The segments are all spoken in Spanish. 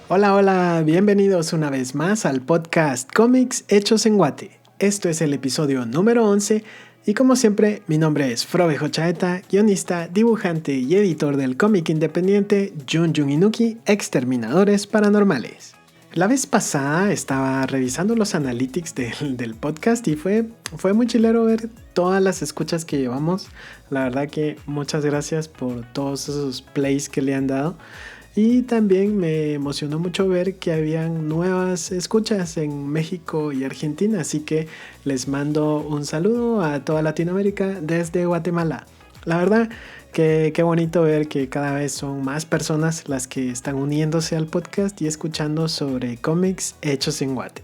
Hola, hola, bienvenidos una vez más al podcast Cómics Hechos en Guate. Esto es el episodio número 11 y como siempre mi nombre es Frobejo Chaeta, guionista, dibujante y editor del cómic independiente Jun Jun Inuki Exterminadores Paranormales. La vez pasada estaba revisando los analytics del podcast y fue muy chilero ver todas las escuchas que llevamos. La verdad que muchas gracias por todos esos plays que le han dado. Y también me emocionó mucho ver que habían nuevas escuchas en México y Argentina, así que les mando un saludo a toda Latinoamérica desde Guatemala. La verdad que qué bonito ver que cada vez son más personas las que están uniéndose al podcast y escuchando sobre cómics hechos en Guate.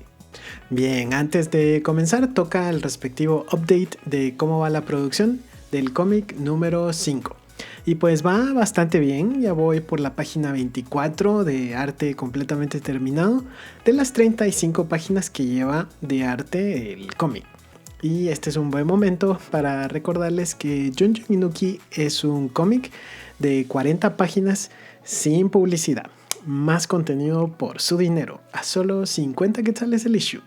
Bien, antes de comenzar toca el respectivo update de cómo va la producción del cómic número 5. Y pues va bastante bien, ya voy por la página 24 de arte completamente terminado de las 35 páginas que lleva de arte el cómic. Y este es un buen momento para recordarles que Jun Jun Inuki es un cómic de 40 páginas sin publicidad. Más contenido por su dinero, a solo 50 quetzales el issue.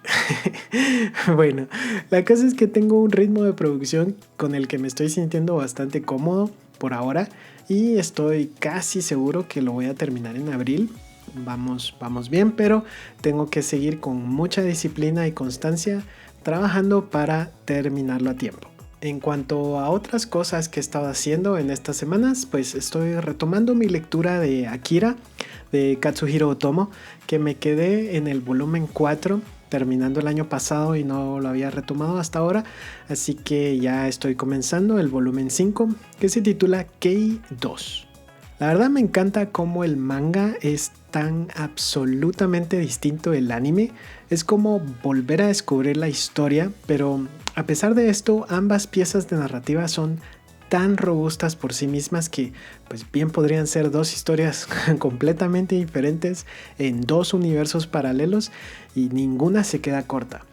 Bueno, la cosa es que tengo un ritmo de producción con el que me estoy sintiendo bastante cómodo por ahora y estoy casi seguro que lo voy a terminar en abril. Vamos bien, pero tengo que seguir con mucha disciplina y constancia trabajando para terminarlo a tiempo. En cuanto a otras cosas que he estado haciendo en estas semanas, pues estoy retomando mi lectura de Akira de Katsuhiro Otomo, que me quedé en el volumen 4 terminando el año pasado y no lo había retomado hasta ahora, así que ya estoy comenzando el volumen 5 que se titula Kei 2. La verdad me encanta cómo el manga es tan absolutamente distinto del anime, es como volver a descubrir la historia, pero a pesar de esto ambas piezas de narrativa son tan robustas por sí mismas que pues bien podrían ser dos historias completamente diferentes en dos universos paralelos y ninguna se queda corta.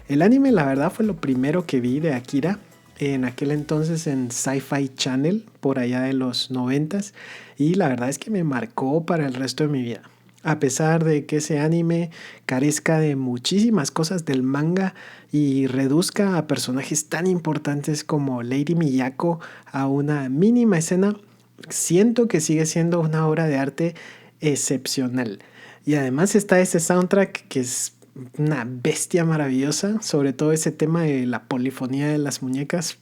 El anime la verdad fue lo primero que vi de Akira en aquel entonces en Sci-Fi Channel por allá de los 90s y la verdad es que me marcó para el resto de mi vida. A pesar de que ese anime carezca de muchísimas cosas del manga y reduzca a personajes tan importantes como Lady Miyako a una mínima escena, siento que sigue siendo una obra de arte excepcional. Y además está ese soundtrack que es una bestia maravillosa, sobre todo ese tema de la polifonía de las muñecas.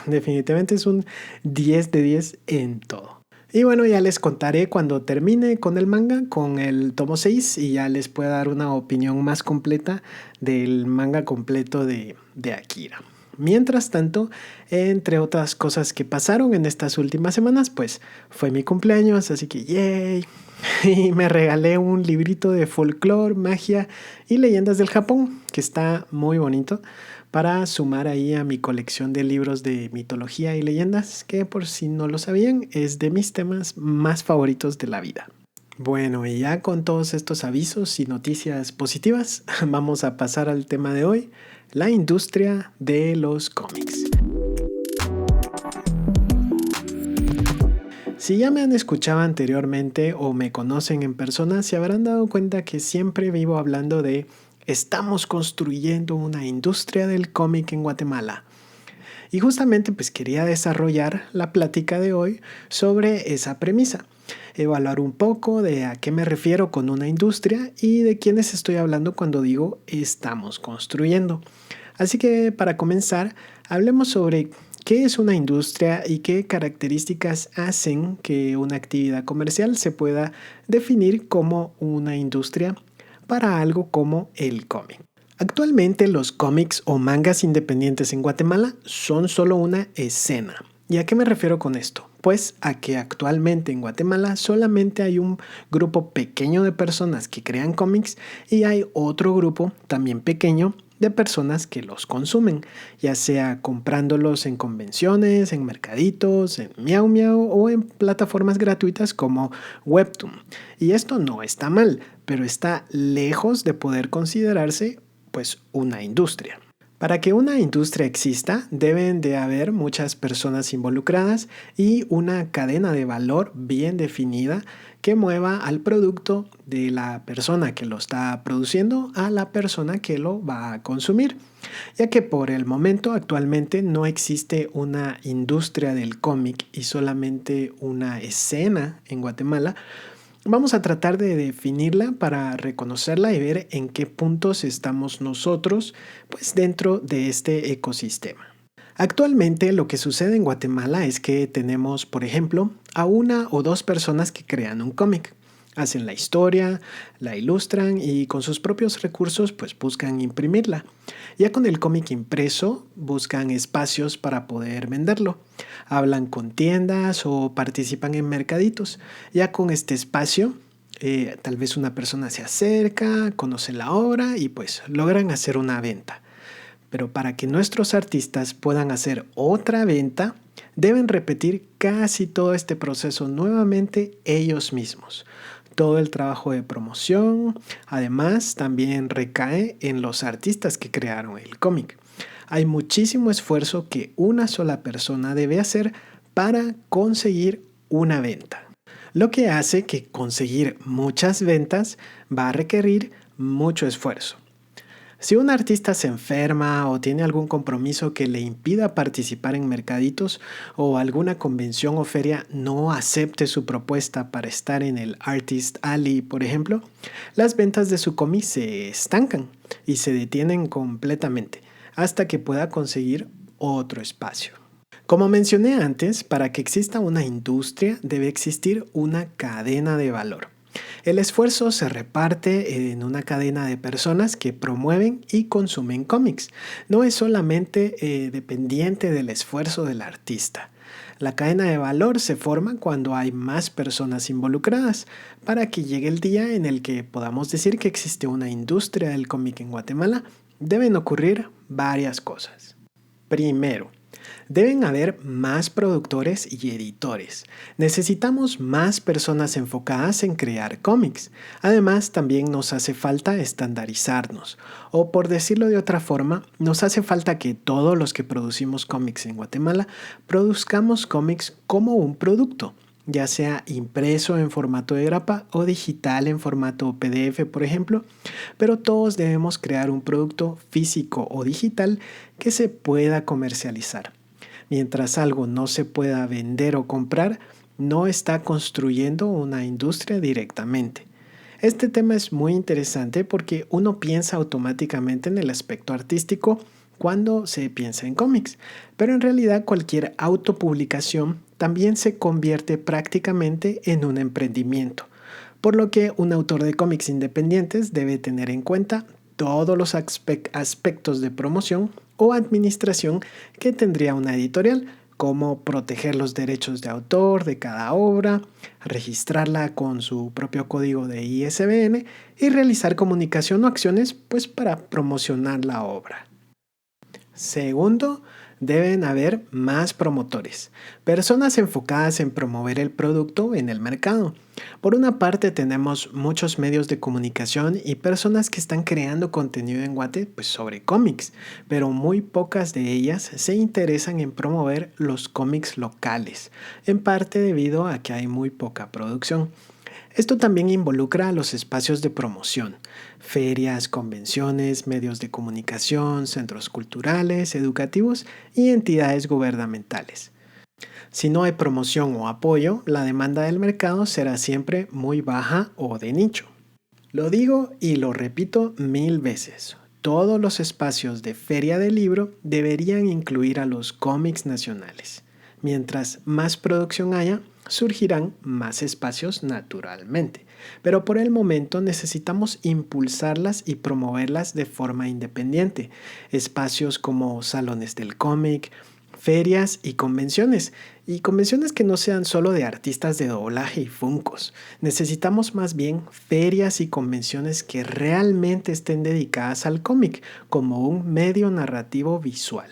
Definitivamente es un 10 de 10 en todo. Y bueno, ya les contaré cuando termine con el manga, con el tomo 6, y ya les puedo dar una opinión más completa del manga completo de Akira. Mientras tanto, entre otras cosas que pasaron en estas últimas semanas, pues fue mi cumpleaños, así que ¡yay! Y me regalé un librito de folclore, magia y leyendas del Japón, que está muy bonito, para sumar ahí a mi colección de libros de mitología y leyendas, que por si no lo sabían, es de mis temas más favoritos de la vida. Bueno, y ya con todos estos avisos y noticias positivas, vamos a pasar al tema de hoy, la industria de los cómics. Si ya me han escuchado anteriormente o me conocen en persona, se habrán dado cuenta que siempre vivo hablando de estamos construyendo una industria del cómic en Guatemala. Y justamente pues quería desarrollar la plática de hoy sobre esa premisa. Evaluar un poco de a qué me refiero con una industria y de quiénes estoy hablando cuando digo estamos construyendo. Así que para comenzar, hablemos sobre qué es una industria y qué características hacen que una actividad comercial se pueda definir como una industria para algo como el cómic. Actualmente los cómics o mangas independientes en Guatemala son solo una escena. ¿Y a qué me refiero con esto? Pues a que actualmente en Guatemala solamente hay un grupo pequeño de personas que crean cómics y hay otro grupo también pequeño de personas que los consumen, ya sea comprándolos en convenciones, en mercaditos, en Miau Miau o en plataformas gratuitas como Webtoon. Y esto no está mal, pero está lejos de poder considerarse pues una industria. Para que una industria exista, deben de haber muchas personas involucradas y una cadena de valor bien definida que mueva al producto de la persona que lo está produciendo a la persona que lo va a consumir. Ya que por el momento actualmente no existe una industria del cómic y solamente una escena en Guatemala, vamos a tratar de definirla para reconocerla y ver en qué puntos estamos nosotros pues dentro de este ecosistema. Actualmente lo que sucede en Guatemala es que tenemos, por ejemplo, a una o dos personas que crean un cómic. Hacen la historia, la ilustran y con sus propios recursos pues buscan imprimirla. Ya con el cómic impreso buscan espacios para poder venderlo. Hablan con tiendas o participan en mercaditos. Ya con este espacio tal vez una persona se acerca, conoce la obra y pues logran hacer una venta. Pero para que nuestros artistas puedan hacer otra venta, deben repetir casi todo este proceso nuevamente ellos mismos. Todo el trabajo de promoción, además, también recae en los artistas que crearon el cómic. Hay muchísimo esfuerzo que una sola persona debe hacer para conseguir una venta. Lo que hace que conseguir muchas ventas va a requerir mucho esfuerzo. Si un artista se enferma o tiene algún compromiso que le impida participar en mercaditos o alguna convención o feria no acepte su propuesta para estar en el Artist Alley, por ejemplo, las ventas de su cómic se estancan y se detienen completamente hasta que pueda conseguir otro espacio. Como mencioné antes, para que exista una industria debe existir una cadena de valor. El esfuerzo se reparte en una cadena de personas que promueven y consumen cómics. No es solamente dependiente del esfuerzo del artista. La cadena de valor se forma cuando hay más personas involucradas, para que llegue el día en el que podamos decir que existe una industria del cómic en Guatemala. Deben ocurrir varias cosas. Primero, deben haber más productores y editores. Necesitamos más personas enfocadas en crear cómics. Además, también nos hace falta estandarizarnos. O por decirlo de otra forma, nos hace falta que todos los que producimos cómics en Guatemala produzcamos cómics como un producto, ya sea impreso en formato de grapa o digital en formato PDF, por ejemplo, pero todos debemos crear un producto físico o digital que se pueda comercializar. Mientras algo no se pueda vender o comprar, no está construyendo una industria directamente. Este tema es muy interesante porque uno piensa automáticamente en el aspecto artístico cuando se piensa en cómics, pero en realidad cualquier autopublicación también se convierte prácticamente en un emprendimiento, por lo que un autor de cómics independientes debe tener en cuenta todos los aspectos de promoción o administración que tendría una editorial, como proteger los derechos de autor de cada obra, registrarla con su propio código de ISBN y realizar comunicación o acciones pues, para promocionar la obra. Segundo, deben haber más promotores, personas enfocadas en promover el producto en el mercado. Por una parte tenemos muchos medios de comunicación y personas que están creando contenido en Guate pues, sobre cómics, pero muy pocas de ellas se interesan en promover los cómics locales, en parte debido a que hay muy poca producción. Esto también involucra a los espacios de promoción, ferias, convenciones, medios de comunicación, centros culturales, educativos y entidades gubernamentales. Si no hay promoción o apoyo, la demanda del mercado será siempre muy baja o de nicho. Lo digo y lo repito 1000 veces. Todos los espacios de feria del libro deberían incluir a los cómics nacionales. Mientras más producción haya, surgirán más espacios naturalmente, pero por el momento necesitamos impulsarlas y promoverlas de forma independiente. Espacios como salones del cómic, ferias y convenciones que no sean solo de artistas de doblaje y funcos. Necesitamos más bien ferias y convenciones que realmente estén dedicadas al cómic como un medio narrativo visual.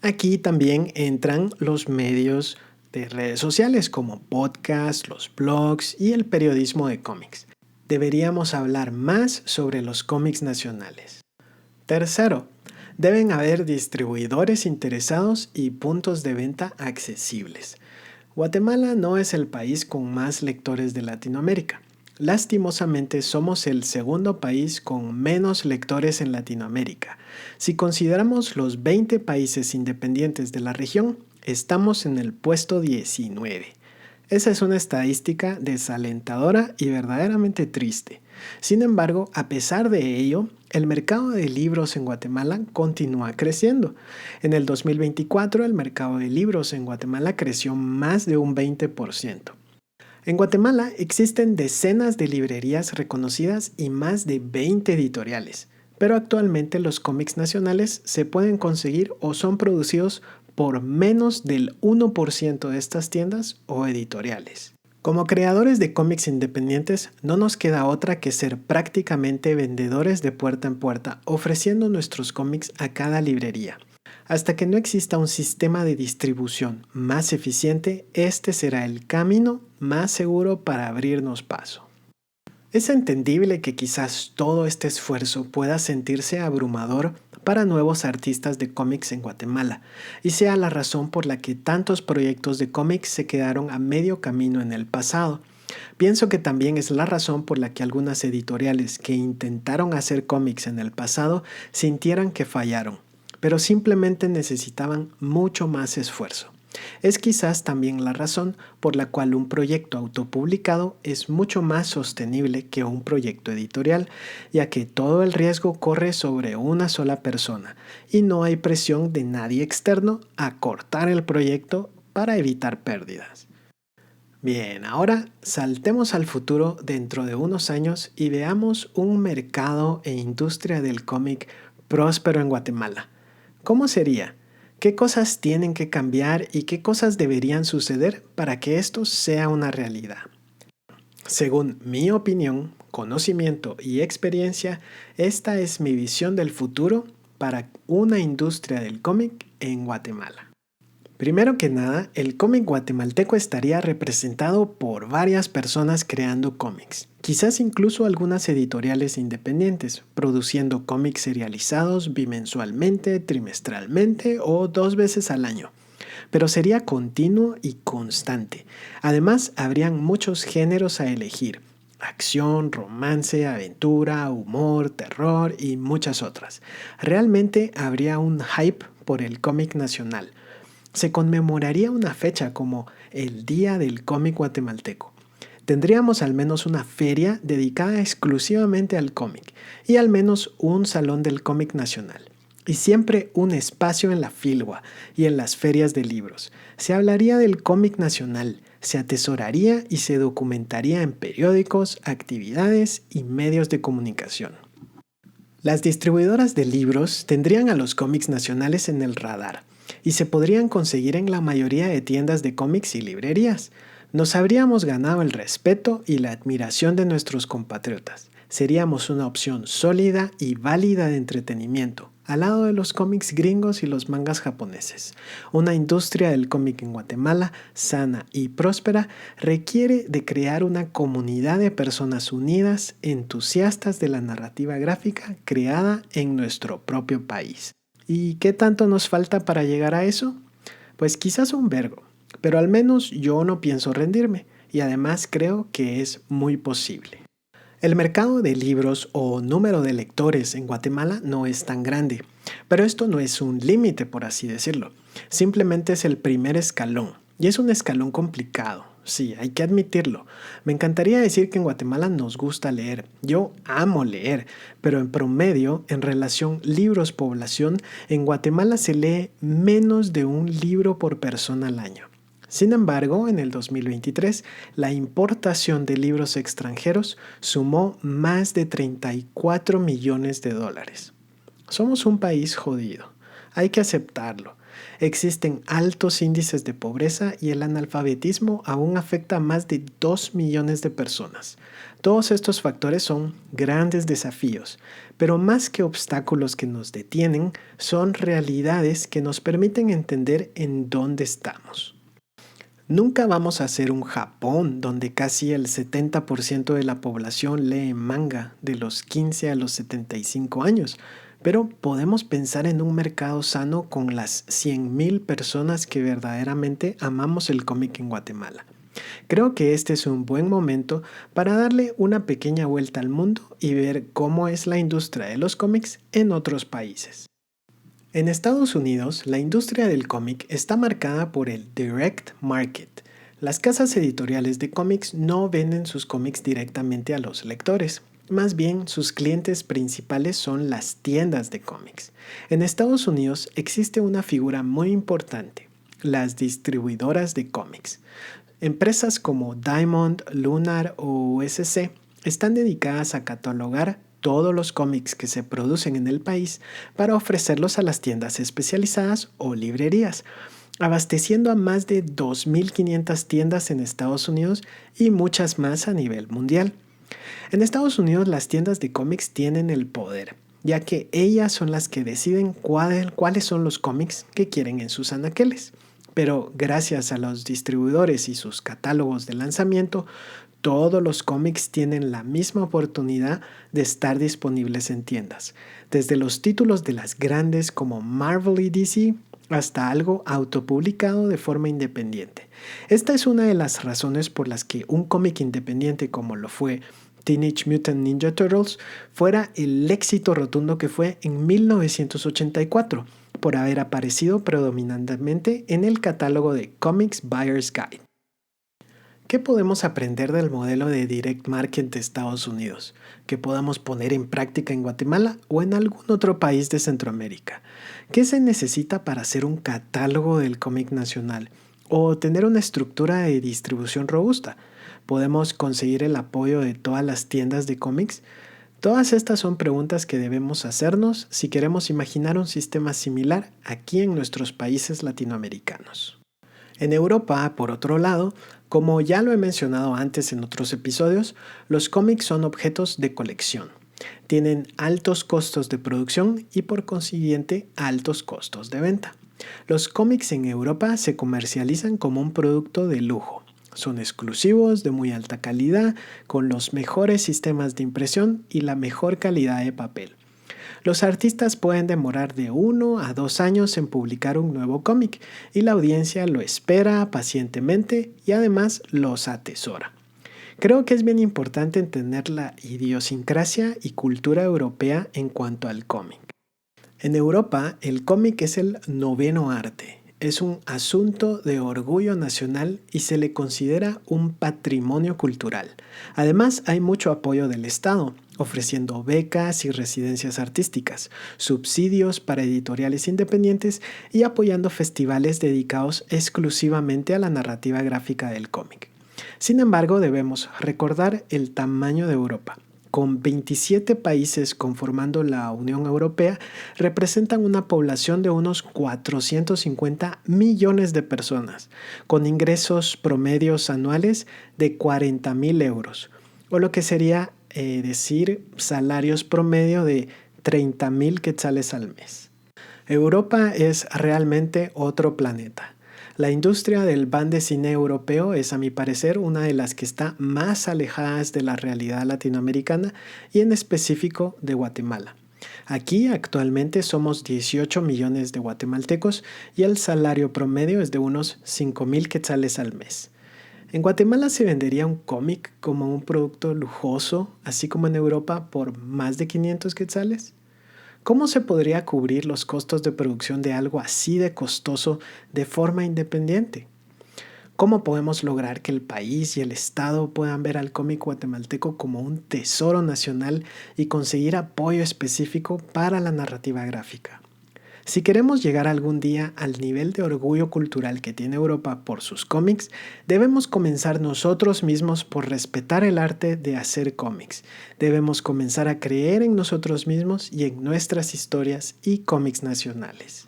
Aquí también entran los medios de redes sociales como podcasts, los blogs y el periodismo de cómics. Deberíamos hablar más sobre los cómics nacionales. Tercero, Deben haber distribuidores interesados y puntos de venta accesibles. Guatemala no es el país con más lectores de Latinoamérica. Lastimosamente somos el segundo país con menos lectores en Latinoamérica. Si consideramos los 20 países independientes de la región, estamos en el puesto 19. Esa es una estadística desalentadora y verdaderamente triste. Sin embargo, a pesar de ello, el mercado de libros en Guatemala continúa creciendo. En el 2024, el mercado de libros en Guatemala creció más de un 20%. En Guatemala existen decenas de librerías reconocidas y más de 20 editoriales, pero actualmente los cómics nacionales se pueden conseguir o son producidos por menos del 1% de estas tiendas o editoriales. Como creadores de cómics independientes, no nos queda otra que ser prácticamente vendedores de puerta en puerta, ofreciendo nuestros cómics a cada librería. Hasta que no exista un sistema de distribución más eficiente, este será el camino más seguro para abrirnos paso. Es entendible que quizás todo este esfuerzo pueda sentirse abrumador para nuevos artistas de cómics en Guatemala, y sea la razón por la que tantos proyectos de cómics se quedaron a medio camino en el pasado. Pienso que también es la razón por la que algunas editoriales que intentaron hacer cómics en el pasado sintieran que fallaron, pero simplemente necesitaban mucho más esfuerzo. Es quizás también la razón por la cual un proyecto autopublicado es mucho más sostenible que un proyecto editorial, ya que todo el riesgo corre sobre una sola persona y no hay presión de nadie externo a cortar el proyecto para evitar pérdidas. Bien, ahora saltemos al futuro dentro de unos años y veamos un mercado e industria del cómic próspero en Guatemala. ¿Cómo sería? ¿Qué cosas tienen que cambiar y qué cosas deberían suceder para que esto sea una realidad? Según mi opinión, conocimiento y experiencia, esta es mi visión del futuro para una industria del cómic en Guatemala. Primero que nada, el cómic guatemalteco estaría representado por varias personas creando cómics, quizás incluso algunas editoriales independientes, produciendo cómics serializados bimensualmente, trimestralmente o 2 veces al año. Pero sería continuo y constante. Además, habrían muchos géneros a elegir: acción, romance, aventura, humor, terror y muchas otras. Realmente habría un hype por el cómic nacional. Se conmemoraría una fecha como el Día del Cómic Guatemalteco. Tendríamos al menos una feria dedicada exclusivamente al cómic y al menos un salón del cómic nacional. Y siempre un espacio en la Filgua y en las ferias de libros. Se hablaría del cómic nacional, se atesoraría y se documentaría en periódicos, actividades y medios de comunicación. Las distribuidoras de libros tendrían a los cómics nacionales en el radar y se podrían conseguir en la mayoría de tiendas de cómics y librerías. Nos habríamos ganado el respeto y la admiración de nuestros compatriotas. Seríamos una opción sólida y válida de entretenimiento, al lado de los cómics gringos y los mangas japoneses. Una industria del cómic en Guatemala, sana y próspera, requiere de crear una comunidad de personas unidas, entusiastas de la narrativa gráfica creada en nuestro propio país. ¿Y qué tanto nos falta para llegar a eso? Pues quizás un vergo, pero al menos yo no pienso rendirme y además creo que es muy posible. El mercado de libros o número de lectores en Guatemala no es tan grande, pero esto no es un límite, por así decirlo. Simplemente es el primer escalón y es un escalón complicado. Sí, hay que admitirlo. Me encantaría decir que en Guatemala nos gusta leer. Yo amo leer, pero en promedio, en relación libros-población, en Guatemala se lee menos de un libro por persona al año. Sin embargo, en el 2023, la importación de libros extranjeros sumó más de 34 millones de dólares. Somos un país jodido. Hay que aceptarlo. Existen altos índices de pobreza y el analfabetismo aún afecta a más de 2 millones de personas. Todos estos factores son grandes desafíos, pero más que obstáculos que nos detienen, son realidades que nos permiten entender en dónde estamos. Nunca vamos a ser un Japón donde casi el 70% de la población lee manga de los 15 a los 75 años, pero podemos pensar en un mercado sano con las 100,000 personas que verdaderamente amamos el cómic en Guatemala. Creo que este es un buen momento para darle una pequeña vuelta al mundo y ver cómo es la industria de los cómics en otros países. En Estados Unidos, la industria del cómic está marcada por el direct market. Las casas editoriales de cómics no venden sus cómics directamente a los lectores. Más bien, sus clientes principales son las tiendas de cómics. En Estados Unidos existe una figura muy importante, las distribuidoras de cómics. Empresas como Diamond, Lunar o USC están dedicadas a catalogar todos los cómics que se producen en el país para ofrecerlos a las tiendas especializadas o librerías, abasteciendo a más de 2.500 tiendas en Estados Unidos y muchas más a nivel mundial. En Estados Unidos las tiendas de cómics tienen el poder, ya que ellas son las que deciden cuáles son los cómics que quieren en sus anaqueles. Pero gracias a los distribuidores y sus catálogos de lanzamiento, todos los cómics tienen la misma oportunidad de estar disponibles en tiendas, desde los títulos de las grandes como Marvel y DC hasta algo autopublicado de forma independiente. Esta es una de las razones por las que un cómic independiente como lo fue Teenage Mutant Ninja Turtles fuera el éxito rotundo que fue en 1984, por haber aparecido predominantemente en el catálogo de Comics Buyer's Guide. ¿Qué podemos aprender del modelo de direct market de Estados Unidos que podamos poner en práctica en Guatemala o en algún otro país de Centroamérica? ¿Qué se necesita para hacer un catálogo del cómic nacional o tener una estructura de distribución robusta? ¿Podemos conseguir el apoyo de todas las tiendas de cómics? Todas estas son preguntas que debemos hacernos si queremos imaginar un sistema similar aquí en nuestros países latinoamericanos. En Europa, por otro lado, como ya lo he mencionado antes en otros episodios, los cómics son objetos de colección. Tienen altos costos de producción y por consiguiente altos costos de venta. Los cómics en Europa se comercializan como un producto de lujo. Son exclusivos, de muy alta calidad, con los mejores sistemas de impresión y la mejor calidad de papel. Los artistas pueden demorar de 1 a 2 años en publicar un nuevo cómic y la audiencia lo espera pacientemente y además los atesora. Creo que es bien importante entender la idiosincrasia y cultura europea en cuanto al cómic. En Europa, el cómic es el noveno arte. Es un asunto de orgullo nacional y se le considera un patrimonio cultural. Además, hay mucho apoyo del Estado, ofreciendo becas y residencias artísticas, subsidios para editoriales independientes y apoyando festivales dedicados exclusivamente a la narrativa gráfica del cómic. Sin embargo, debemos recordar el tamaño de Europa. Con 27 países conformando la Unión Europea, representan una población de unos 450 millones de personas, con ingresos promedios anuales de 40,000 euros, o lo que sería decir salarios promedio de 30,000 quetzales al mes. Europa es realmente otro planeta. La industria del band cine europeo es, a mi parecer, una de las que está más alejadas de la realidad latinoamericana y en específico de Guatemala. Aquí actualmente somos 18 millones de guatemaltecos y el salario promedio es de unos 5,000 quetzales al mes. ¿En Guatemala se vendería un cómic como un producto lujoso, así como en Europa, por más de 500 quetzales? ¿Cómo se podría cubrir los costos de producción de algo así de costoso de forma independiente? ¿Cómo podemos lograr que el país y el Estado puedan ver al cómic guatemalteco como un tesoro nacional y conseguir apoyo específico para la narrativa gráfica? Si queremos llegar algún día al nivel de orgullo cultural que tiene Europa por sus cómics, debemos comenzar nosotros mismos por respetar el arte de hacer cómics. Debemos comenzar a creer en nosotros mismos y en nuestras historias y cómics nacionales.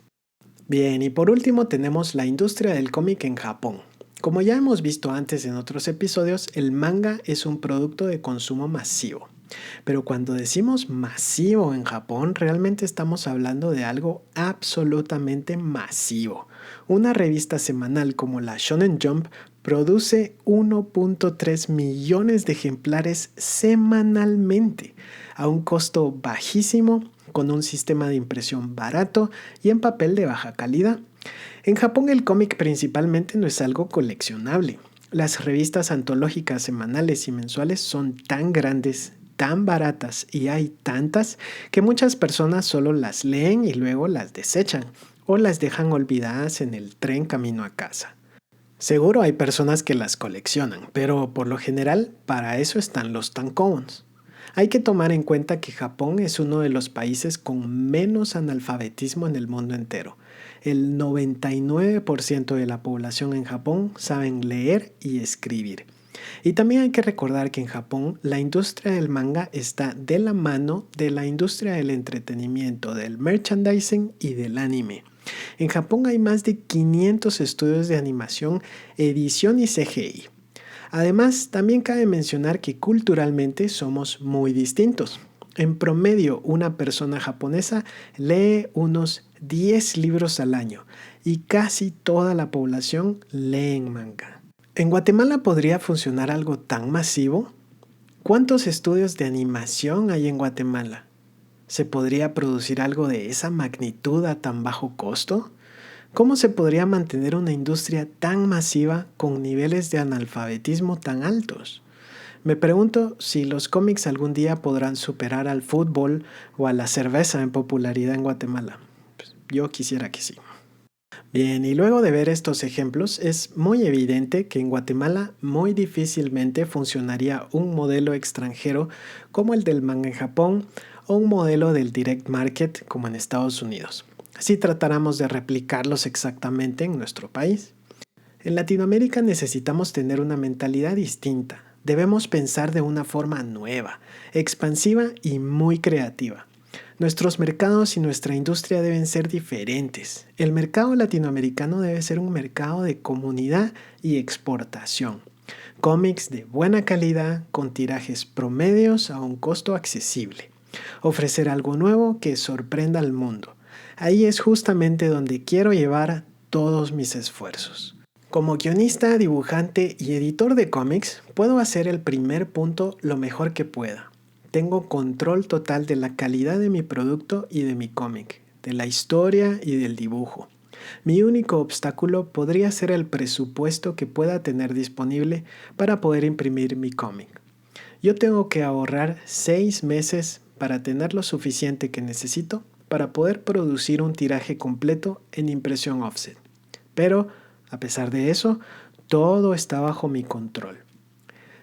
Bien, y por último tenemos la industria del cómic en Japón. Como ya hemos visto antes en otros episodios, el manga es un producto de consumo masivo. Pero cuando decimos masivo en Japón, realmente estamos hablando de algo absolutamente masivo. Una revista semanal como la Shonen Jump produce 1.3 millones de ejemplares semanalmente, a un costo bajísimo con un sistema de impresión barato y en papel de baja calidad. En Japón el cómic principalmente no es algo coleccionable. Las revistas antológicas semanales y mensuales son tan grandes, tan baratas y hay tantas que muchas personas solo las leen y luego las desechan o las dejan olvidadas en el tren camino a casa. Seguro hay personas que las coleccionan, pero por lo general para eso están los tankōbons. Hay que tomar en cuenta que Japón es uno de los países con menos analfabetismo en el mundo entero. El 99% de la población en Japón saben leer y escribir. Y también hay que recordar que en Japón la industria del manga está de la mano de la industria del entretenimiento, del merchandising y del anime. En Japón hay más de 500 estudios de animación, edición y CGI. Además, también cabe mencionar que culturalmente somos muy distintos. En promedio, una persona japonesa lee unos 10 libros al año y casi toda la población lee manga. ¿En Guatemala podría funcionar algo tan masivo? ¿Cuántos estudios de animación hay en Guatemala? ¿Se podría producir algo de esa magnitud a tan bajo costo? ¿Cómo se podría mantener una industria tan masiva con niveles de analfabetismo tan altos? Me pregunto si los cómics algún día podrán superar al fútbol o a la cerveza en popularidad en Guatemala. Pues yo quisiera que sí. Bien, y luego de ver estos ejemplos, es muy evidente que en Guatemala muy difícilmente funcionaría un modelo extranjero como el del manga en Japón o un modelo del direct market como en Estados Unidos, si tratáramos de replicarlos exactamente en nuestro país. En Latinoamérica necesitamos tener una mentalidad distinta. Debemos pensar de una forma nueva, expansiva y muy creativa. Nuestros mercados y nuestra industria deben ser diferentes. El mercado latinoamericano debe ser un mercado de comunidad y exportación. Cómics de buena calidad con tirajes promedios a un costo accesible. Ofrecer algo nuevo que sorprenda al mundo. Ahí es justamente donde quiero llevar todos mis esfuerzos. Como guionista, dibujante y editor de cómics, puedo hacer el primer punto lo mejor que pueda. Tengo control total de la calidad de mi producto y de mi cómic, de la historia y del dibujo. Mi único obstáculo podría ser el presupuesto que pueda tener disponible para poder imprimir mi cómic. Yo tengo que ahorrar 6 meses para tener lo suficiente que necesito para poder producir un tiraje completo en impresión offset. Pero, a pesar de eso, todo está bajo mi control.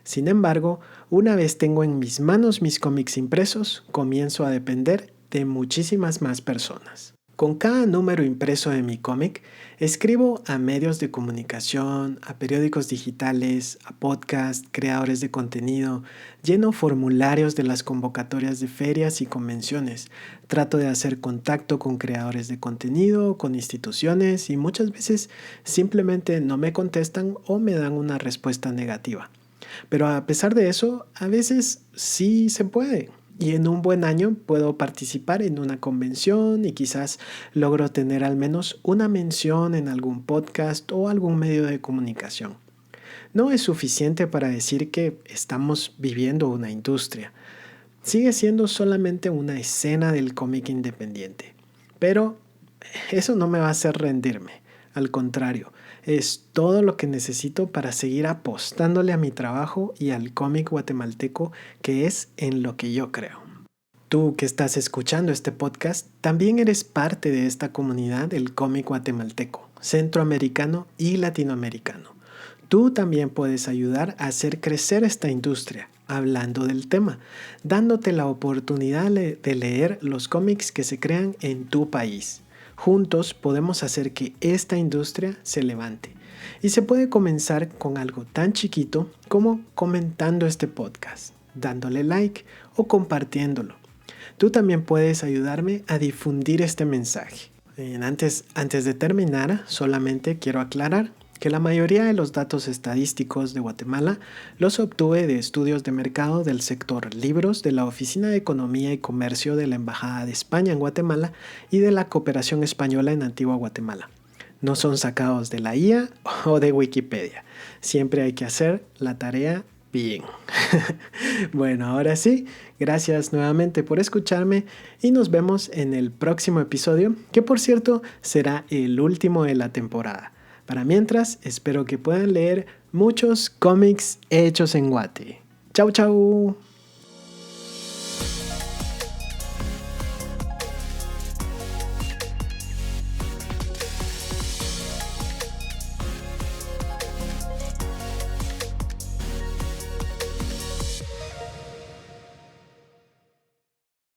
Sin embargo, una vez tengo en mis manos mis cómics impresos, comienzo a depender de muchísimas más personas. Con cada número impreso de mi cómic, escribo a medios de comunicación, a periódicos digitales, a podcasts, creadores de contenido, lleno formularios de las convocatorias de ferias y convenciones, trato de hacer contacto con creadores de contenido, con instituciones y muchas veces simplemente no me contestan o me dan una respuesta negativa. Pero a pesar de eso, a veces sí se puede. Y en un buen año puedo participar en una convención y quizás logro tener al menos una mención en algún podcast o algún medio de comunicación. No es suficiente para decir que estamos viviendo una industria. Sigue siendo solamente una escena del cómic independiente. Pero eso no me va a hacer rendirme. Al contrario, es todo lo que necesito para seguir apostándole a mi trabajo y al cómic guatemalteco, que es en lo que yo creo. Tú que estás escuchando este podcast, también eres parte de esta comunidad del cómic guatemalteco, centroamericano y latinoamericano. Tú también puedes ayudar a hacer crecer esta industria, hablando del tema, dándote la oportunidad de leer los cómics que se crean en tu país. Juntos podemos hacer que esta industria se levante. Y se puede comenzar con algo tan chiquito como comentando este podcast, dándole like o compartiéndolo. Tú también puedes ayudarme a difundir este mensaje. Antes de terminar, solamente quiero aclarar que la mayoría de los datos estadísticos de Guatemala los obtuve de estudios de mercado del sector libros de la Oficina de Economía y Comercio de la Embajada de España en Guatemala y de la Cooperación Española en Antigua Guatemala. No son sacados de la IA o de Wikipedia. Siempre hay que hacer la tarea Bien. Bueno, ahora sí, gracias nuevamente por escucharme y nos vemos en el próximo episodio, que por cierto será el último de la temporada. Para mientras, espero que puedan leer muchos cómics hechos en Guate. Chau, chau.